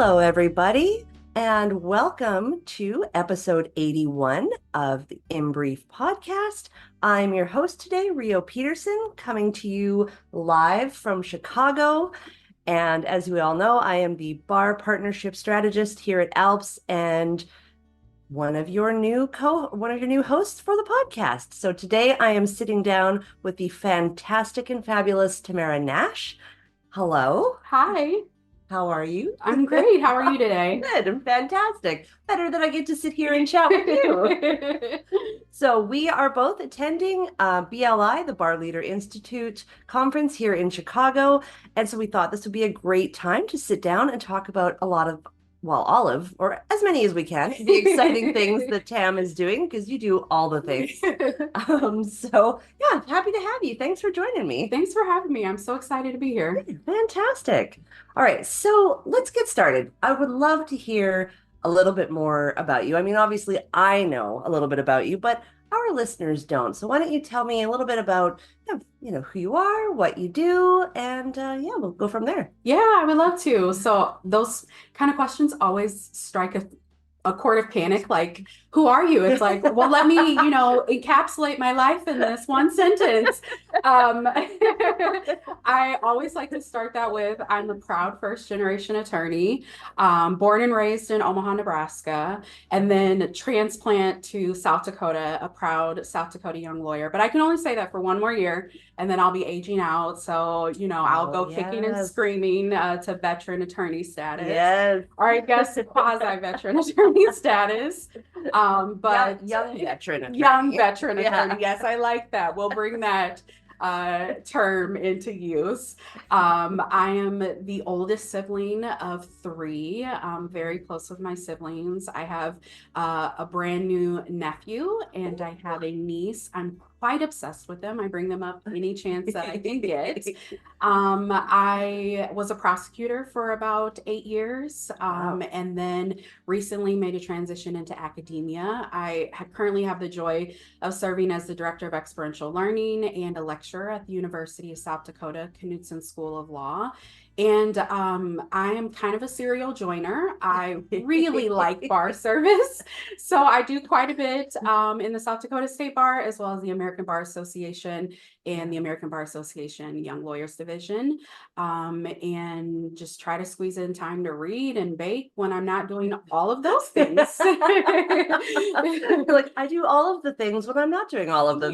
Hello, everybody, and welcome to episode 81 of the In Brief podcast. I'm your host today, Rio Peterson, coming to you live from Chicago. And as we all know, I am the bar partnership strategist here at ALPS and one of your new hosts for the podcast. So today I am sitting down with the fantastic and fabulous Tamara Nash. Hello. Hi, How are you? I'm great. How are you today? Good and fantastic. Better that I get to sit here and chat with you. So we are both attending BLI, the Bar Leader Institute conference here in Chicago. And so we thought this would be a great time to sit down and talk about a lot of, well, all of, or as many as we can, the exciting things that Tam is doing, because you do all the things. So yeah, happy to have you. Thanks for joining me. Thanks for having me. I'm so excited to be here. Fantastic. All right, so let's get started. I would love to hear a little bit more about you. I mean, obviously, I know a little bit about you, but our listeners don't. So why don't you tell me a little bit about, who you are, what you do, and yeah, we'll go from there. Yeah, I would love to. So those kind of questions always strike a chord of panic, like, who are you? It's like, well, let me, encapsulate my life in this one sentence. I always like to start that with, I'm a proud first generation attorney, born and raised in Omaha, Nebraska, and then transplant to South Dakota, a proud South Dakota young lawyer. But I can only say that for one more year, and then I'll be aging out. So, I'll go kicking and screaming to veteran attorney status. Yes. Or I guess quasi-veteran attorney status. But young veteran attorney. Young veteran attorney. Yes, I like that. We'll bring that term into use. I am the oldest sibling of three. I'm very close with my siblings. I have a brand new nephew and I have a niece. I'm quite obsessed with them. I bring them up any chance that I can get. I was a prosecutor for about 8 years, and then recently made a transition into academia. I currently have the joy of serving as the director of experiential learning and a lecturer at the University of South Dakota Knudsen School of Law. And I am kind of a serial joiner. I really like bar service. So I do quite a bit in the South Dakota State Bar, as well as the American Bar Association and the American Bar Association Young Lawyers Division. And just try to squeeze in time to read and bake when I'm not doing all of those things. Like, I do all of the things when I'm not doing all of them.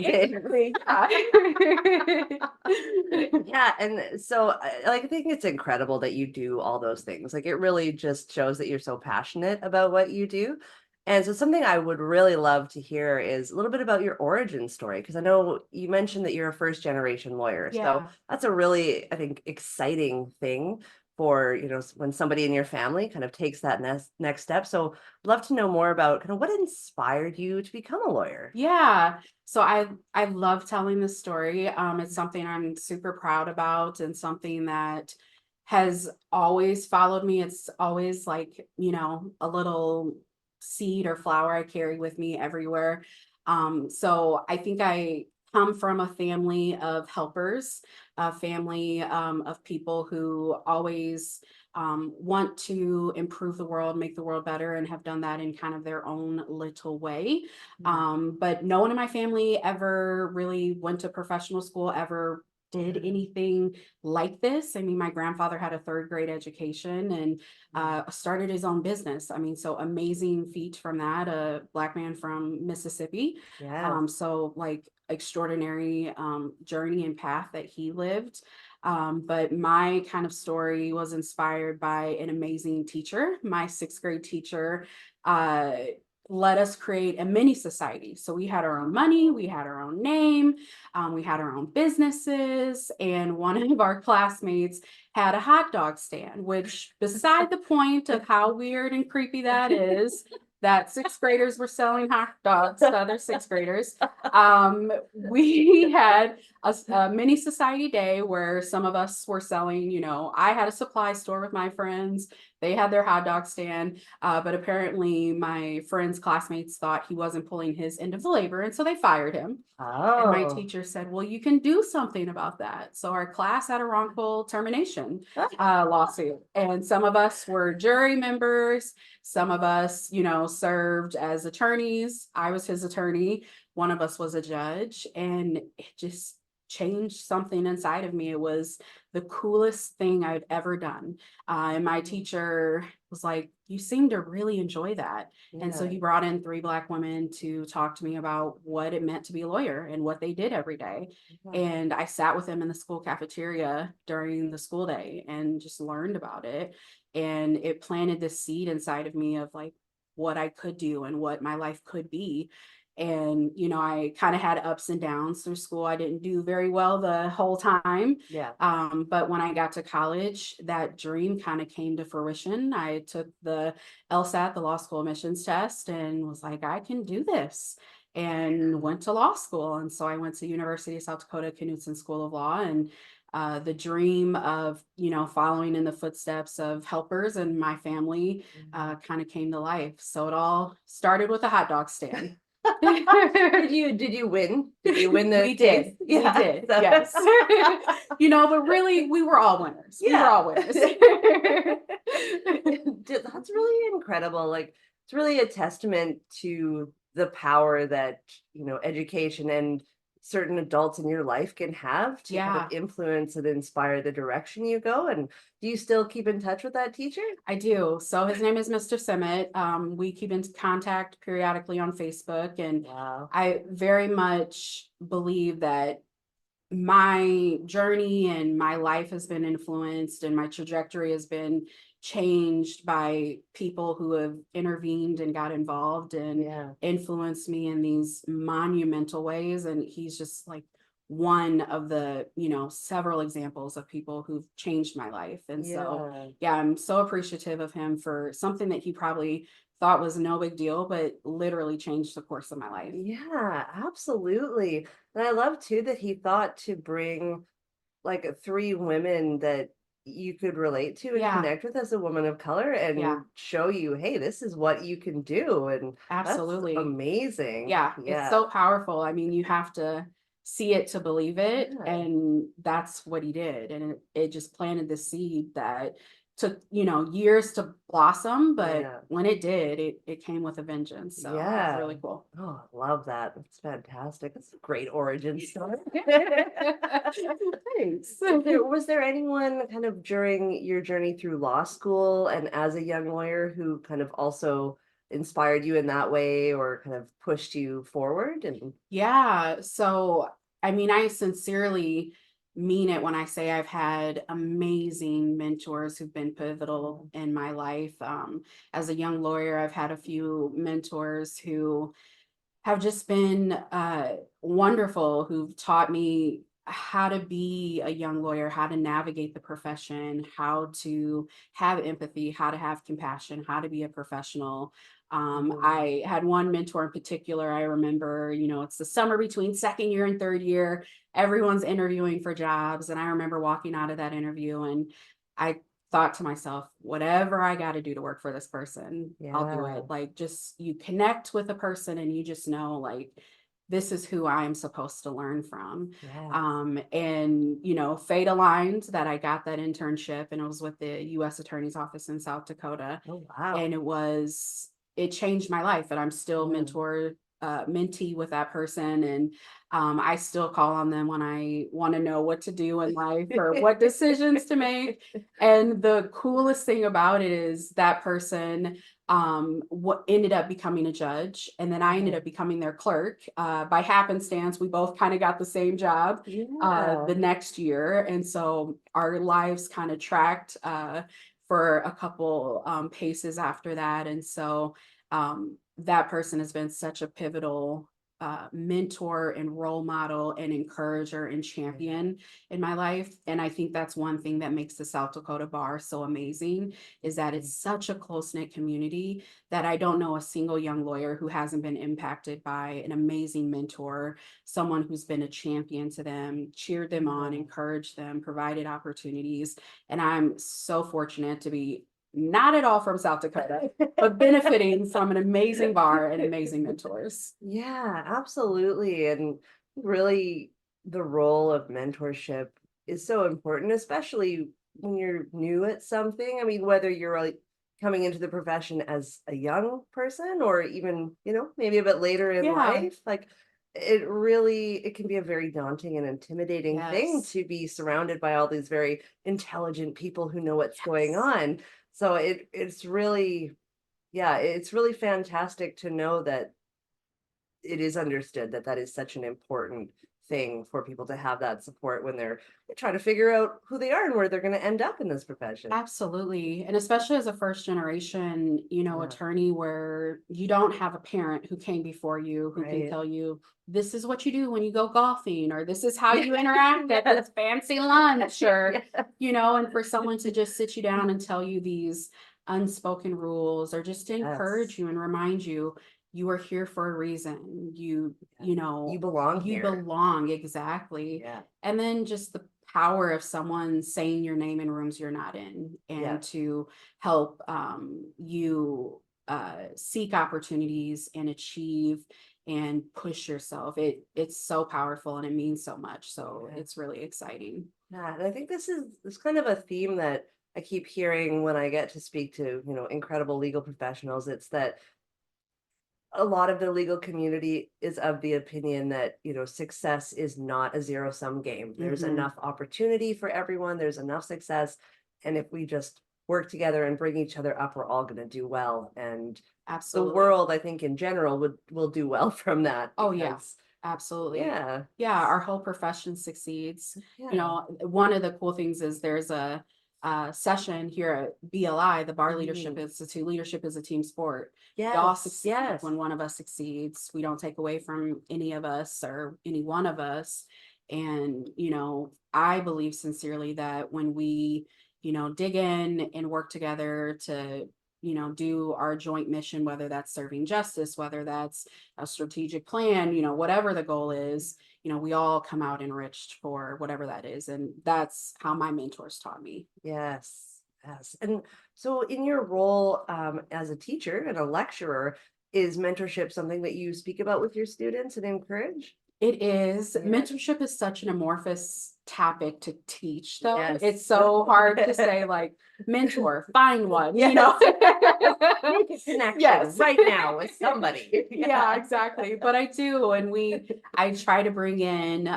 Yeah, and so I think it's incredible that you do all those things. Like, it really just shows that you're so passionate about what you do. And so something I would really love to hear is a little bit about your origin story, because I know you mentioned that you're a first generation lawyer. Yeah. So that's a really, I think, exciting thing for, when somebody in your family kind of takes that next step. So I'd love to know more about kind of what inspired you to become a lawyer. Yeah. So I love telling this story. It's something I'm super proud about and something that has always followed me. It's always like, a little seed or flower I carry with me everywhere. So I think I come from a family of helpers, a family of people who always want to improve the world, make the world better, and have done that in kind of their own little way. But no one in my family ever really went to professional school, ever did anything like this. I mean, my grandfather had a third grade education and started his own business. I mean, so amazing feat from that, a Black man from Mississippi. Yeah. So like extraordinary journey and path that he lived. But my kind of story was inspired by an amazing teacher. My sixth grade teacher let us create a mini society. So we had our own money, we had our own name, we had our own businesses, and one of our classmates had a hot dog stand, which beside the point of how weird and creepy that is, that sixth graders were selling hot dogs to other sixth graders. We had a mini society day where some of us were selling, I had a supply store with my friends. They had their hot dog stand, but apparently my friend's classmates thought he wasn't pulling his end of the labor, and so they fired him. And my Oh. teacher said, well, you can do something about that. So our class had a wrongful termination lawsuit. And some of us were jury members. Some of us, served as attorneys. I was his attorney. One of us was a judge. And it just changed something inside of me. It was the coolest thing I'd ever done. And my teacher was like, you seem to really enjoy that. And so he brought in 3 Black women to talk to me about what it meant to be a lawyer and what they did every day. And I sat with them in the school cafeteria during the school day and just learned about it. And it planted this seed inside of me of like what I could do and what my life could be. And, I kind of had ups and downs through school. I didn't do very well the whole time. Yeah. But when I got to college, that dream kind of came to fruition. I took the LSAT, the law school admissions test, and was like, I can do this, and went to law school. And so I went to University of South Dakota Knudsen School of Law, and the dream of, following in the footsteps of helpers and my family kind of came to life. So it all started with a hot dog stand. Did you win? Did you win the We did. Yeah. We did. Yes. But really we were all winners. We were all winners. That's really incredible. Like, it's really a testament to the power that, education and certain adults in your life can have to kind of influence and inspire the direction you go. And do you still keep in touch with that teacher? I do. So his name is Mr. Simmet. We keep in contact periodically on Facebook, and I very much believe that my journey and my life has been influenced and my trajectory has been changed by people who have intervened and got involved and influenced me in these monumental ways. And he's just like one of the, several examples of people who've changed my life. And so, I'm so appreciative of him for something that he probably thought was no big deal, but literally changed the course of my life. Yeah, absolutely. And I love too that he thought to bring like 3 women that you could relate to and connect with as a woman of color and show you, hey, this is what you can do. And absolutely, that's amazing. Yeah, it's so powerful. I mean, you have to see it to believe it. And that's what he did. And it just planted the seed that took, years to blossom, but when it did, it came with a vengeance. So it's really cool. Oh, I love that. That's fantastic. That's a great origin story. Thanks. Was there anyone kind of during your journey through law school and as a young lawyer who kind of also inspired you in that way or kind of pushed you forward? And So I mean, I sincerely mean it when I say I've had amazing mentors who've been pivotal in my life. As a young lawyer, I've had a few mentors who have just been wonderful, who've taught me how to be a young lawyer, how to navigate the profession, how to have empathy, how to have compassion, how to be a professional. I had one mentor in particular. I remember, it's the summer between second year and third year. Everyone's interviewing for jobs. And I remember walking out of that interview and I thought to myself, whatever I got to do to work for this person, I'll do it. Like, just you connect with a person and you just know, like, this is who I'm supposed to learn from. And, fate aligned that I got that internship, and it was with the U.S. Attorney's Office in South Dakota. Oh, wow. And it changed my life, and I'm still mentee with that person. And I still call on them when I want to know what to do in life or what decisions to make. And the coolest thing about it is that person what ended up becoming a judge, and then I ended up becoming their clerk. By happenstance, we both kind of got the same job the next year. And so our lives kind of tracked for a couple paces after that. And so that person has been such a pivotal mentor and role model and encourager and champion in my life. And I think that's one thing that makes the South Dakota bar so amazing, is that it's such a close-knit community that I don't know a single young lawyer who hasn't been impacted by an amazing mentor, someone who's been a champion to them, cheered them on, encouraged them, provided opportunities. And I'm so fortunate to be not at all from South Dakota, but benefiting from an amazing bar and amazing mentors. Yeah, absolutely. And really, the role of mentorship is so important, especially when you're new at something. I mean, whether you're like coming into the profession as a young person or even, maybe a bit later in Yeah. life, like it can be a very daunting and intimidating thing Yes. to be surrounded by all these very intelligent people who know what's going Yes. on. So it's really, yeah, it's really fantastic to know that it is understood that that is such an important thing for people to have that support when they're trying to figure out who they are and where they're going to end up in this profession. Absolutely. And especially as a first generation, Yeah, attorney where you don't have a parent who came before you who can right. tell you this is what you do when you go golfing or this is how Yeah. you interact at this fancy lunch or Yeah. and for someone to just sit you down and tell you these unspoken rules or just to encourage Yes. you and remind you you are here for a reason. You belong You here. belong exactly. Yeah. And then just the power of someone saying your name in rooms you're not in and Yes. to help you seek opportunities and achieve and push yourself. It's so powerful and it means so much. So Yeah. it's really exciting. Yeah. And I think this kind of a theme that I keep hearing when I get to speak to, incredible legal professionals. It's that a lot of the legal community is of the opinion that, success is not a zero-sum game. There's Hmm. enough opportunity for everyone, there's enough success. And if we just work together and bring each other up, we're all going to do well. And the Absolutely. world, I think, in general will do well from that Oh yeah, because, absolutely. yeah, Yeah, our whole profession succeeds. yeah. One of the cool things is there's a session here at BLI, the Bar Leadership Mhm. Institute. Leadership is a team sport. We all Yes, succeed yes. when one of us succeeds. We don't take away from any of us or any one of us. And, I believe sincerely that when we, dig in and work together to, do our joint mission, whether that's serving justice, whether that's a strategic plan, whatever the goal is, we all come out enriched for whatever that is. And that's how my mentors taught me. Yes, yes. And so, in your role as a teacher and a lecturer, is mentorship something that you speak about with your students and encourage? It is. Yeah. Mentorship is such an amorphous topic to teach, though. Yes. It's so hard to say, like, mentor, find one, Yes. Make a connection Yes. right now with somebody. Yeah, Yeah. exactly. But I do. And I try to bring in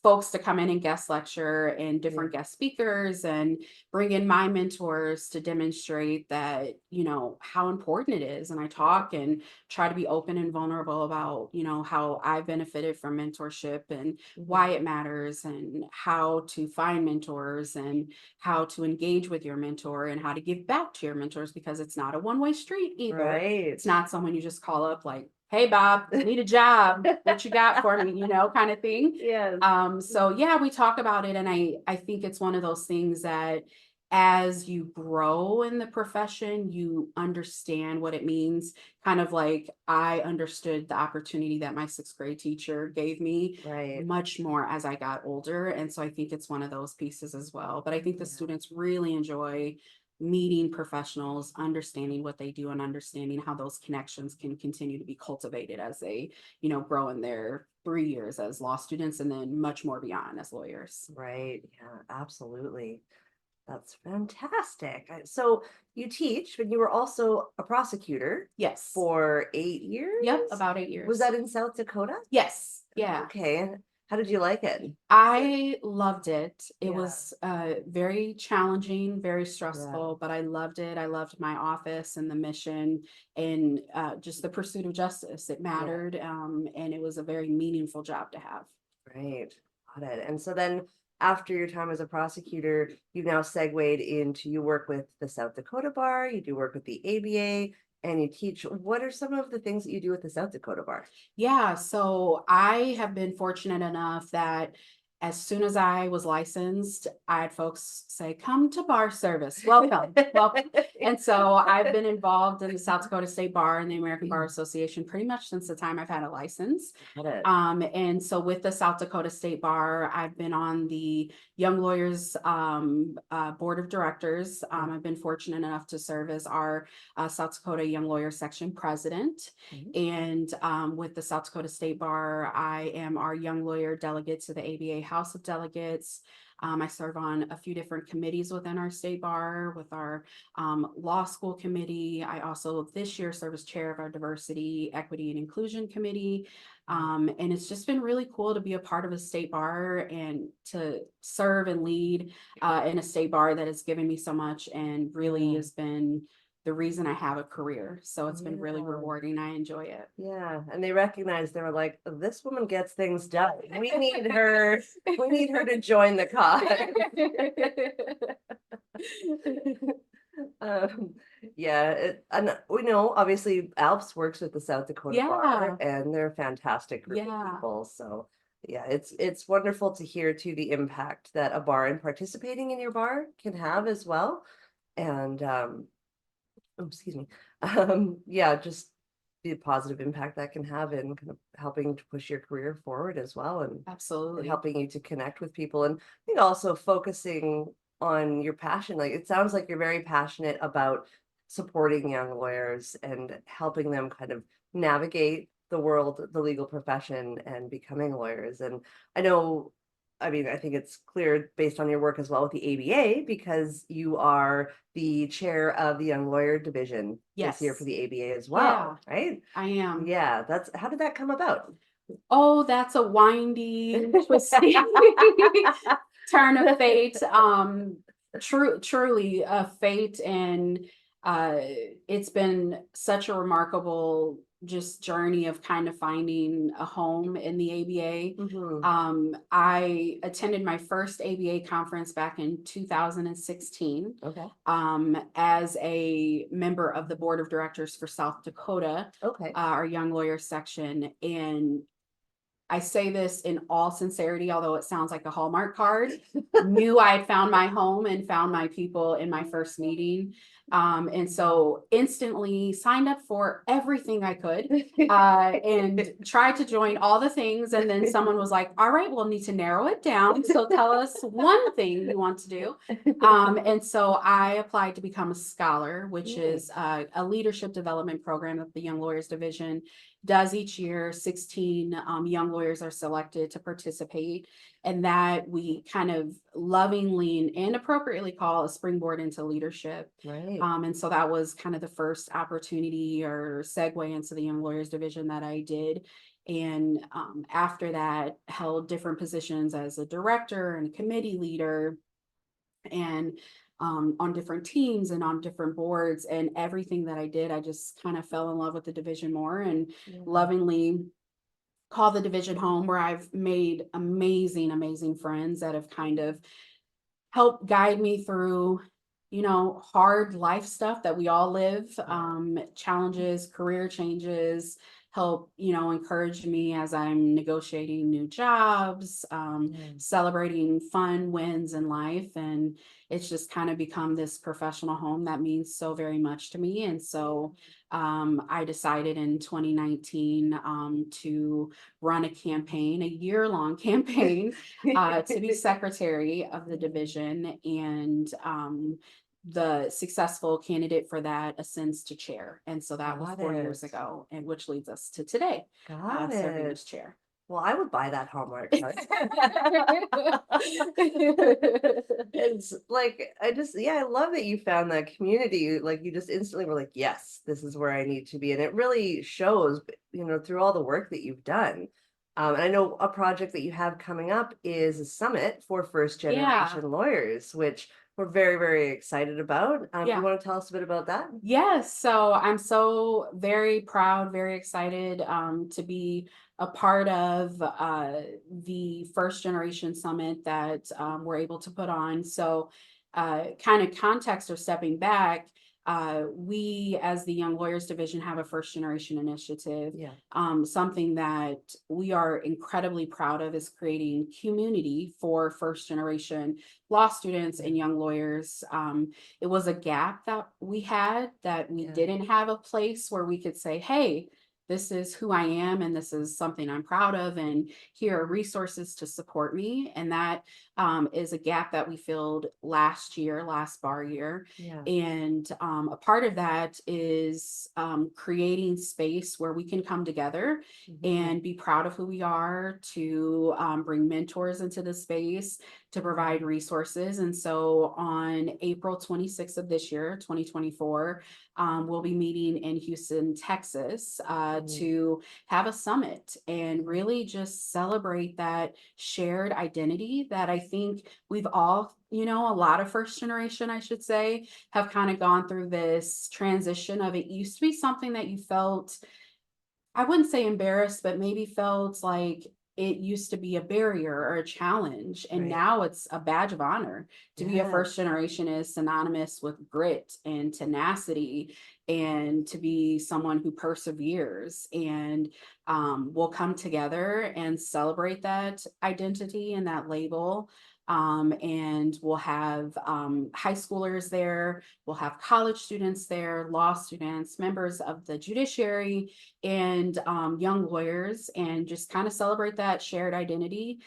folks to come in and guest lecture and Yeah. different guest speakers and bring in my mentors to demonstrate that, how important it is. And I talk and try to be open and vulnerable about, how I benefited from mentorship and Mhm. why it matters and how to find mentors and how to engage with your mentor and how to give back to your mentors because it's not a one-way street either. Right. It's not someone you just call up like, hey Bob, need a job. What you got for me? Kind of thing. Yes. So yeah, we talk about it, and I think it's one of those things that as you grow in the profession, you understand what it means. Kind of like I understood the opportunity that my sixth grade teacher gave me Right. much more as I got older. And so I think it's one of those pieces as well. But I think the Yeah. students really enjoy meeting professionals, understanding what they do, and understanding how those connections can continue to be cultivated as they, grow in their 3 years as law students and then much more beyond as lawyers. Right. Yeah, absolutely. That's fantastic. So you teach, but you were also a prosecutor Yes. for 8 Yep. years? About eight Was years. that in South Dakota? Yes. Yeah. Okay. And how did you like it? I loved it. It Yeah. was very challenging, very Yeah. stressful, but I loved it. I loved my office and the mission and just the pursuit of justice. It Yeah. mattered, and it was a very meaningful job to have. Right. Got it. And so then after your time as a prosecutor, you've now segued into you work with the South Dakota Bar, you do work with the ABA, and you teach. What are some of the things that you do with the South Dakota Bar? Yeah, so I have been fortunate enough that as soon as I was licensed, I had folks say, come to bar service. Welcome. Welcome. And so I've been involved in the South Dakota State Bar and the American Bar Association pretty much since the time I've had a license. And so with the South Dakota State Bar, I've been on the Young Lawyers Board of Directors. I've been fortunate enough to serve as our South Dakota Young Lawyer Section President. And with the South Dakota State Bar, I am our Young Lawyer Delegate to the ABA House of Delegates. I serve on a few different committees within our state bar, with our law school committee. I also this year serve as chair of our diversity, equity, and inclusion committee. And it's just been really cool to be a part of a state bar and to serve and lead in a state bar that has given me so much and really has been the reason I have a career. So it's been really rewarding. I enjoy it. Yeah. And they recognized, they were like, this woman gets things done. We need her. We need her to join the cause. Yeah, and we know obviously ALPS works with the South Dakota Bar, and they're a fantastic group of people. So yeah, it's wonderful to hear too the impact that a bar and participating in your bar can have as well. And excuse me. Yeah, just the positive impact that can have in kind of helping to push your career forward as well, and absolutely helping you to connect with people. And I think also focusing on your passion. Like it sounds like you're very passionate about supporting young lawyers and helping them kind of navigate the world, the legal profession, and becoming lawyers. And I know, I mean, I think it's clear based on your work as well with the ABA, because you are the chair of the Young Lawyer Division this year for the ABA as well, right? I am. Yeah, how did that come about? Oh, that's a winding, twisty turn of fate. Truly a fate, and it's been such a remarkable just journey of kind of finding a home in the ABA. I attended my first ABA conference back in 2016. As a member of the board of directors for South Dakota, our young lawyer section. And I say this in all sincerity, although it sounds like a Hallmark card, knew I had found my home and found my people in my first meeting. And so instantly signed up for everything I could and tried to join all the things. And then someone was like, all right, we'll need to narrow it down. So tell us one thing you want to do. And so I applied to become a scholar, which is a leadership development program that the Young Lawyers Division does each year. 16 young lawyers are selected to participate, and that we kind of lovingly and appropriately call a springboard into leadership. And so that was kind of the first opportunity or segue into the Young Lawyers Division that I did. And after that, held different positions as a director and a committee leader, and on different teams and on different boards. And everything that I did, I just kind of fell in love with the division more, and lovingly call the division home, where I've made amazing friends that have kind of helped guide me through, hard life stuff that we all live, challenges, career changes, help, encourage me as I'm negotiating new jobs, celebrating fun wins in life. And it's just kind of become this professional home that means so very much to me. And so I decided in 2019 to run a campaign, a year-long campaign, to be secretary of the division. And the successful candidate for that ascends to chair. And so that was 4 years ago, and which leads us to today, serving as chair. Well, I would buy that Hallmark card. It's like, I love that you found that community. Like you just instantly were like, yes, this is where I need to be. And it really shows, through all the work that you've done. And I know a project that you have coming up is a summit for first generation lawyers, which we're very, very excited about. You want to tell us a bit about that? Yes. So I'm so very proud, very excited to be a part of the first generation summit that we're able to put on. So kind of context or stepping back, we as the Young Lawyers Division have a first generation initiative. Yeah. Something that we are incredibly proud of is creating community for first generation law students and young lawyers. It was a gap that we had, that we Yeah. didn't have a place where we could say, hey, this is who I am, and this is something I'm proud of, and here are resources to support me. And that is a gap that we filled last year, last bar year. Yeah. And a part of that is creating space where we can come together and be proud of who we are, to bring mentors into the space, to provide resources. And so on April 26th of this year, 2024, we'll be meeting in Houston, Texas, to have a summit and really just celebrate that shared identity that I think we've all, a lot of first generation, I should say, have kind of gone through this transition of, it used to be something that you felt, I wouldn't say embarrassed, but maybe felt like it used to be a barrier or a challenge. And Right. now it's a badge of honor. To be a Yeah. first generation is synonymous with grit and tenacity, and to be someone who perseveres. And we'll come together and celebrate that identity and that label. And we'll have high schoolers there, we'll have college students there, law students, members of the judiciary, and young lawyers, and just kind of celebrate that shared identity,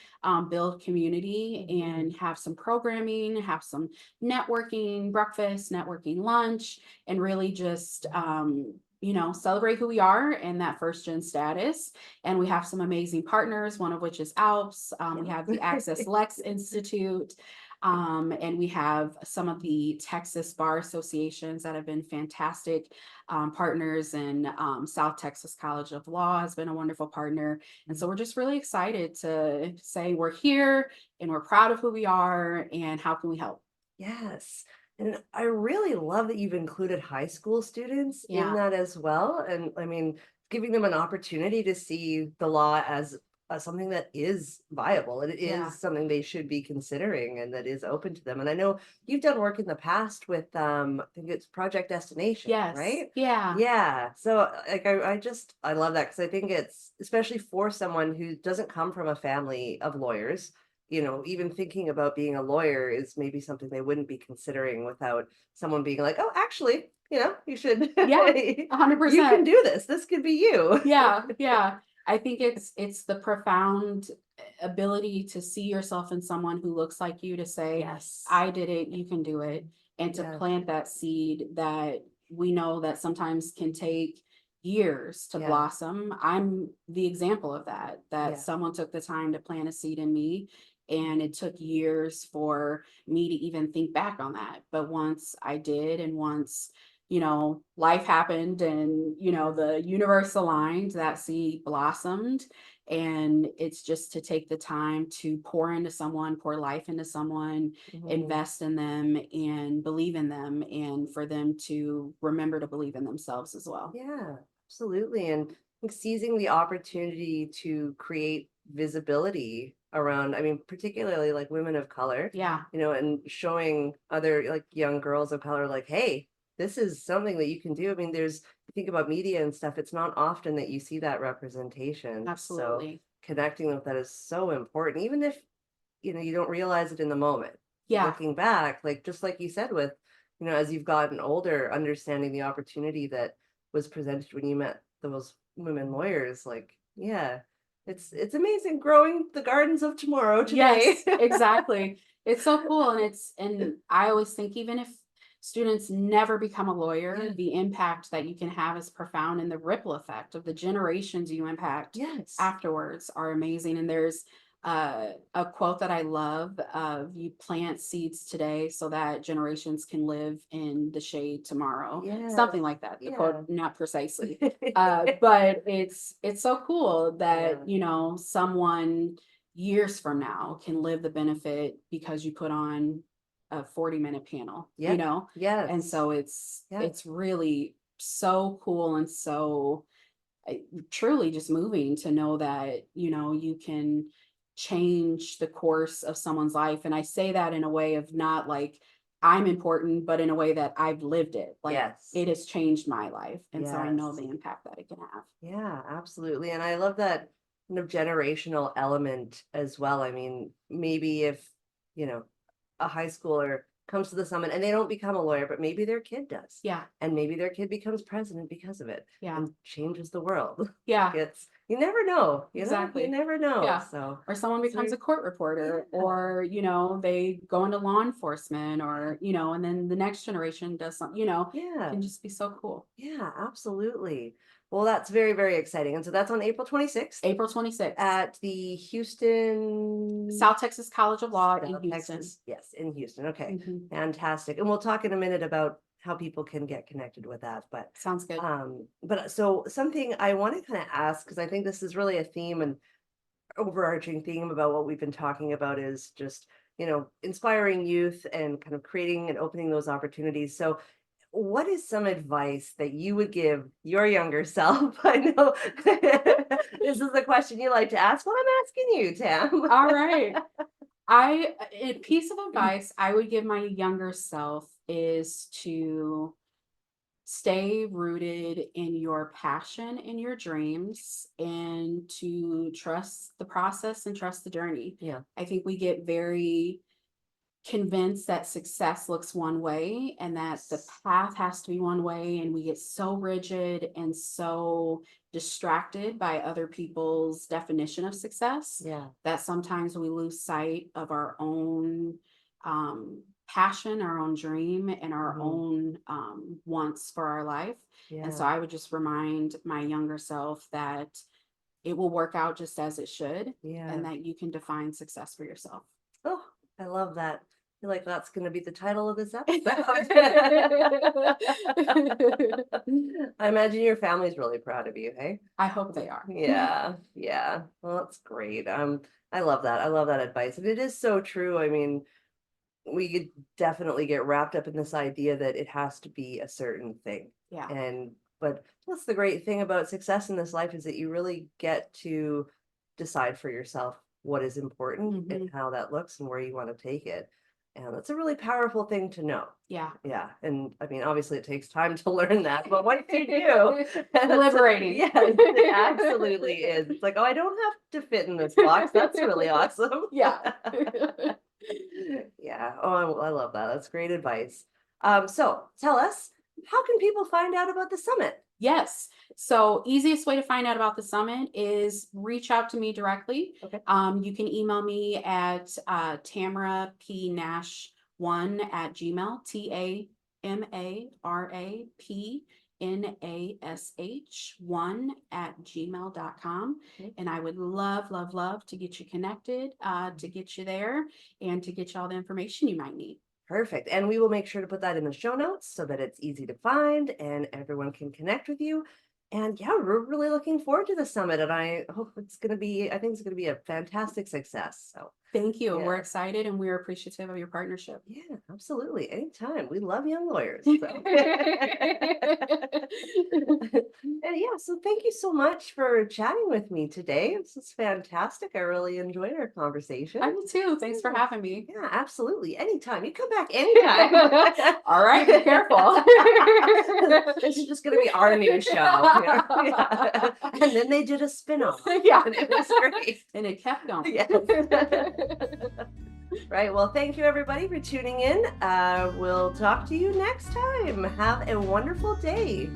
build community, and have some programming, have some networking breakfast, networking lunch, and really just celebrate who we are and that first gen status. And we have some amazing partners, one of which is ALPS. We have the Access Lex Institute. And we have some of the Texas bar associations that have been fantastic partners, and South Texas College of Law has been a wonderful partner. And so we're just really excited to say we're here and we're proud of who we are and how can we help. Yes. And I really love that you've included high school students in that as well. And I mean, giving them an opportunity to see the law as something that is viable. It is something they should be considering and that is open to them. And I know you've done work in the past with, I think it's Project Destination, Yes. right? Yeah. Yeah. So like, I love that, because I think it's especially for someone who doesn't come from a family of lawyers. Even thinking about being a lawyer is maybe something they wouldn't be considering without someone being like, oh, actually, you should, Yeah, you can 100%. do this. This could be you. Yeah, yeah. I think it's the profound ability to see yourself in someone who looks like you, to say, Yes. I did it, you can do it, and to Yeah. plant that seed that we know that sometimes can take years to Yeah. blossom. I'm the example of that Yeah. someone took the time to plant a seed in me, and it took years for me to even think back on that. But once I did, and once life happened, and the universe aligned, that seed blossomed. And it's just to take the time to pour into someone, pour life into someone, invest in them and believe in them, and for them to remember to believe in themselves as well. Yeah, absolutely. And I think seizing the opportunity to create visibility around, I mean, particularly like women of color, Yeah. and showing other like young girls of color, like, hey, this is something that you can do. I mean, you think about media and stuff, it's not often that you see that representation. So Absolutely. connecting with that is so important, even if, you don't realize it in the moment. Yeah. Looking back, like, just like you said with, as you've gotten older, understanding the opportunity that was presented when you met those women lawyers, like, yeah, it's amazing growing the gardens of tomorrow today. Yes, exactly. It's so cool. And I always think, even if students never become a lawyer, the impact that you can have is profound, and the ripple effect of the generations you impact Yes. afterwards are amazing. And there's a quote that I love of, you plant seeds today so that generations can live in the shade tomorrow. Yes. Something like that. The Yeah. quote, not precisely. But it's so cool that, someone years from now can live the benefit because you put on a 40-minute panel, Yes. And so it's really so cool, and so truly just moving to know that, you can change the course of someone's life. And I say that in a way of not like I'm important, but in a way that I've lived it. Like Yes. it has changed my life. And so I know Yes. the impact that it can have. Yeah, absolutely. And I love that kind of generational element as well. I mean, maybe if, you know, a high schooler comes to the summit and they don't become a lawyer, but maybe their kid does. Yeah. And maybe their kid becomes president because of it. Yeah. And changes the world. Yeah. It's, you never know, Exactly. You never know. Yeah. So, or someone becomes a court reporter, Yeah. or, they go into law enforcement, or, and then the next generation does something, Yeah. can just be so cool. Yeah, absolutely. Well, that's very, very exciting. And so that's on April 26th April 26th. at the Houston South Texas College of Law in South Houston. Texas. Yes, in Houston. Okay. Mhm. Fantastic. And we'll talk in a minute about how people can get connected with that. But Sounds good. but so something I want to kind of ask, because I think this is really a theme and overarching theme about what we've been talking about is just, inspiring youth and kind of creating and opening those opportunities. So what is some advice that you would give your younger self? I know this is the question you like to ask. Well, I'm asking you, Tam. All right. A piece of advice I would give my younger self is to stay rooted in your passion and your dreams, and to trust the process and trust the journey. Yeah. I think we get very convinced that success looks one way and that the path has to be one way, and we get so rigid and so distracted by other people's definition of success, Yeah. that sometimes we lose sight of our own passion, our own dream, and our own wants for our life. Yeah. And so I would just remind my younger self that it will work out just as it should, Yeah. and that you can define success for yourself. Oh, I love that. I feel like that's going to be the title of this episode. I imagine your family's really proud of you, hey? I hope they are. Yeah, yeah. Well, that's great. I love that. I love that advice. And it is so true. I mean, we could definitely get wrapped up in this idea that it has to be a certain thing. Yeah. But that's the great thing about success in this life, is that you really get to decide for yourself what is important and how that looks and where you want to take it. And that's a really powerful thing to know. Yeah. Yeah. And I mean, obviously it takes time to learn that, but once you do, liberating. Yes, it absolutely is. It's like, oh, I don't have to fit in this box. That's really awesome. Yeah. Yeah. Oh, I love that. That's great advice. So tell us, how can people find out about the summit? Yes. So easiest way to find out about the summit is reach out to me directly. Okay. You can email me at Tamara P Nash 1@gmail, TAMARAPNASH 1@gmail.com. Okay. And I would love to get you connected, to get you there, and to get you all the information you might need. Perfect. And we will make sure to put that in the show notes so that it's easy to find and everyone can connect with you. And yeah, we're really looking forward to the summit, and I think it's going to be a fantastic success. So thank you. Yeah. We're excited and we're appreciative of your partnership. Yeah, absolutely. Anytime. We love young lawyers. So. And yeah, so thank you so much for chatting with me today. This is fantastic. I really enjoyed our conversation. I do too. Thanks for having me. Yeah, absolutely. Anytime. You come back anytime. All right, be careful. This is just going to be our new show. Yeah. And then they did a spin-off. Yeah. And it was great. And it kept going. Yes. Right. Well, thank you everybody for tuning in. We'll talk to you next time. Have a wonderful day.